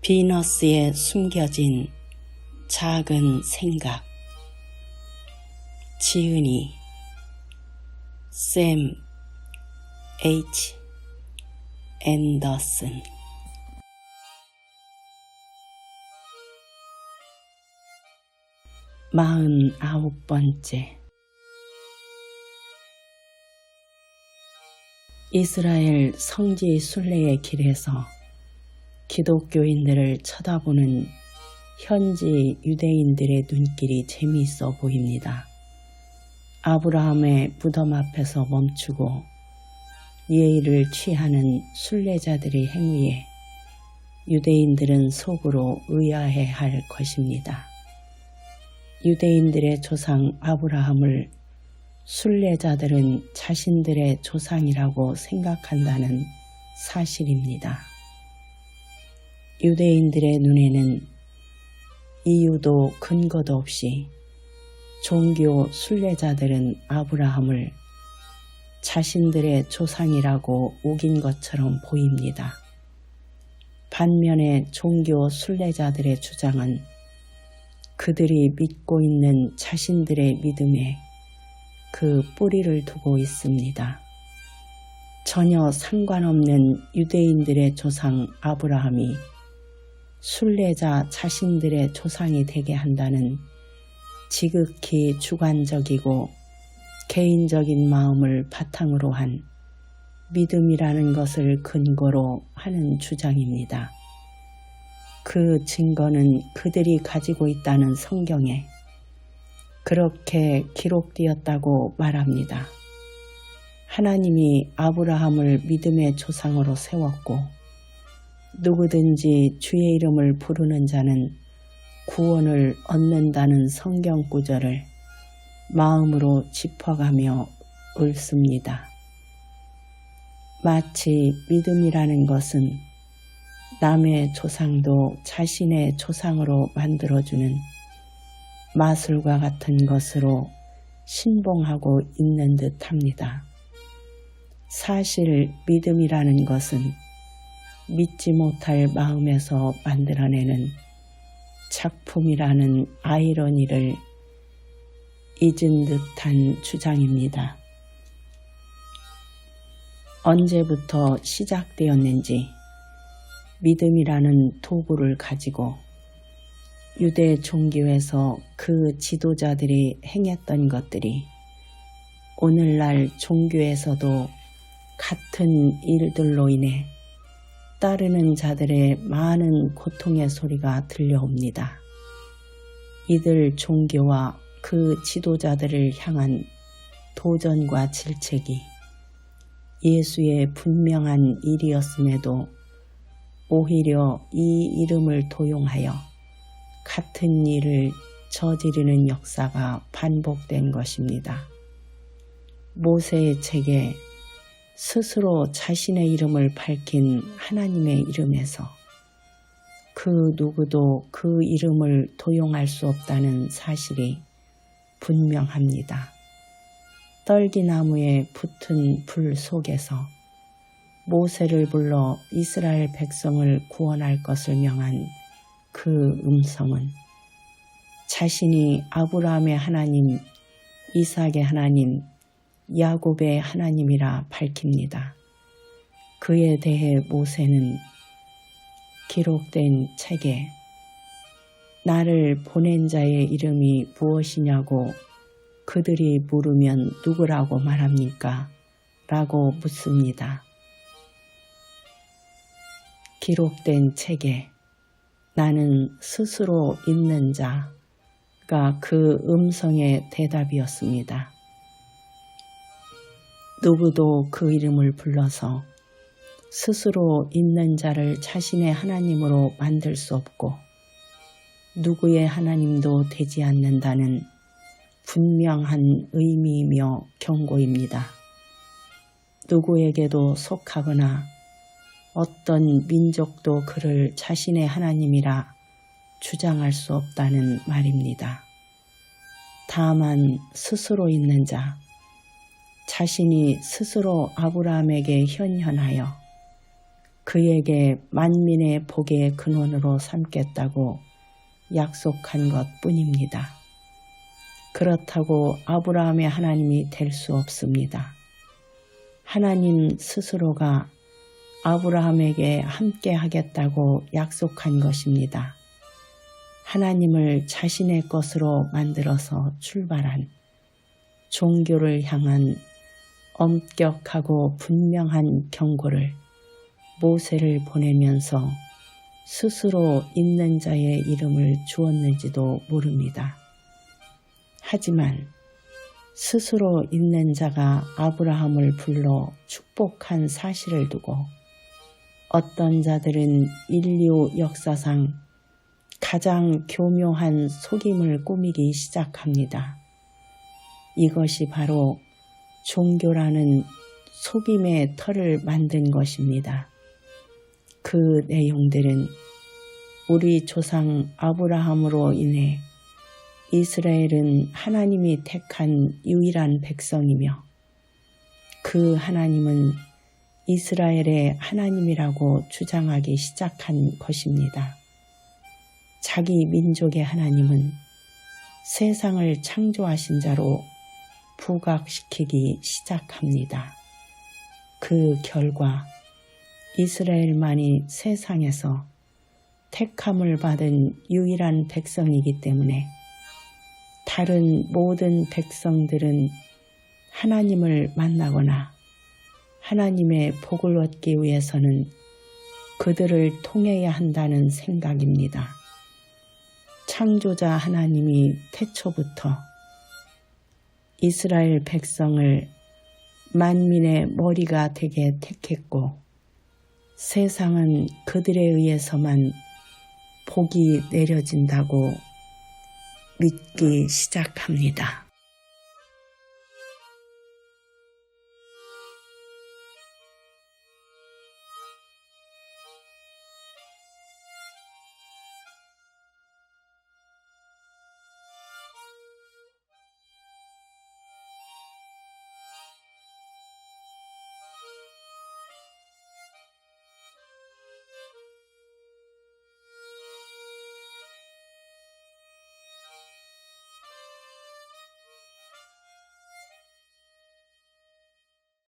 비너스에 숨겨진 작은 생각. 지은이 샘 H. 앤더슨. 49번째. 이스라엘 성지 순례의 길에서 기독교인들을 쳐다보는 현지 유대인들의 눈길이 재미있어 보입니다. 아브라함의 무덤 앞에서 멈추고 예의를 취하는 순례자들의 행위에 유대인들은 속으로 의아해할 것입니다. 유대인들의 조상 아브라함을 순례자들은 자신들의 조상이라고 생각한다는 사실입니다. 유대인들의 눈에는 이유도 근거도 없이 종교 순례자들은 아브라함을 자신들의 조상이라고 우긴 것처럼 보입니다. 반면에 종교 순례자들의 주장은 그들이 믿고 있는 자신들의 믿음에 그 뿌리를 두고 있습니다. 전혀 상관없는 유대인들의 조상 아브라함이 순례자 자신들의 조상이 되게 한다는 지극히 주관적이고 개인적인 마음을 바탕으로 한 믿음이라는 것을 근거로 하는 주장입니다. 그 증거는 그들이 가지고 있다는 성경에 그렇게 기록되었다고 말합니다. 하나님이 아브라함을 믿음의 조상으로 세웠고 누구든지 주의 이름을 부르는 자는 구원을 얻는다는 성경 구절을 마음으로 짚어가며 읊습니다. 마치 믿음이라는 것은 남의 조상도 자신의 조상으로 만들어주는 마술과 같은 것으로 신봉하고 있는 듯합니다. 사실 믿음이라는 것은 믿지 못할 마음에서 만들어내는 작품이라는 아이러니를 잊은 듯한 주장입니다. 언제부터 시작되었는지 믿음이라는 도구를 가지고 유대 종교에서 그 지도자들이 행했던 것들이 오늘날 종교에서도 같은 일들로 인해 따르는 자들의 많은 고통의 소리가 들려옵니다. 이들 종교와 그 지도자들을 향한 도전과 질책이 예수의 분명한 일이었음에도 오히려 이 이름을 도용하여 같은 일을 저지르는 역사가 반복된 것입니다. 모세의 책에 스스로 자신의 이름을 밝힌 하나님의 이름에서 그 누구도 그 이름을 도용할 수 없다는 사실이 분명합니다. 떨기나무에 붙은 불 속에서 모세를 불러 이스라엘 백성을 구원할 것을 명한 그 음성은 자신이 아브라함의 하나님, 이삭의 하나님, 야곱의 하나님이라 밝힙니다. 그에 대해 모세는 기록된 책에 나를 보낸 자의 이름이 무엇이냐고 그들이 물으면 누구라고 말합니까? 라고 묻습니다. 기록된 책에 나는 스스로 있는 자가 그 음성의 대답이었습니다. 누구도 그 이름을 불러서 스스로 있는 자를 자신의 하나님으로 만들 수 없고 누구의 하나님도 되지 않는다는 분명한 의미이며 경고입니다. 누구에게도 속하거나 어떤 민족도 그를 자신의 하나님이라 주장할 수 없다는 말입니다. 다만 스스로 있는 자, 자신이 스스로 아브라함에게 현현하여 그에게 만민의 복의 근원으로 삼겠다고 약속한 것뿐입니다. 그렇다고 아브라함의 하나님이 될 수 없습니다. 하나님 스스로가 아브라함에게 함께 하겠다고 약속한 것입니다. 하나님을 자신의 것으로 만들어서 출발한 종교를 향한 엄격하고 분명한 경고를 모세를 보내면서 스스로 있는 자의 이름을 주었는지도 모릅니다. 하지만 스스로 있는 자가 아브라함을 불러 축복한 사실을 두고 어떤 자들은 인류 역사상 가장 교묘한 속임을 꾸미기 시작합니다. 이것이 바로 종교라는 속임의 틀을 만든 것입니다. 그 내용들은 우리 조상 아브라함으로 인해 이스라엘은 하나님이 택한 유일한 백성이며 그 하나님은 이스라엘의 하나님이라고 주장하기 시작한 것입니다. 자기 민족의 하나님은 세상을 창조하신 자로 부각시키기 시작합니다. 그 결과 이스라엘만이 세상에서 택함을 받은 유일한 백성이기 때문에 다른 모든 백성들은 하나님을 만나거나 하나님의 복을 얻기 위해서는 그들을 통해야 한다는 생각입니다. 창조자 하나님이 태초부터 이스라엘 백성을 만민의 머리가 되게 택했고 세상은 그들에 의해서만 복이 내려진다고 믿기 시작합니다.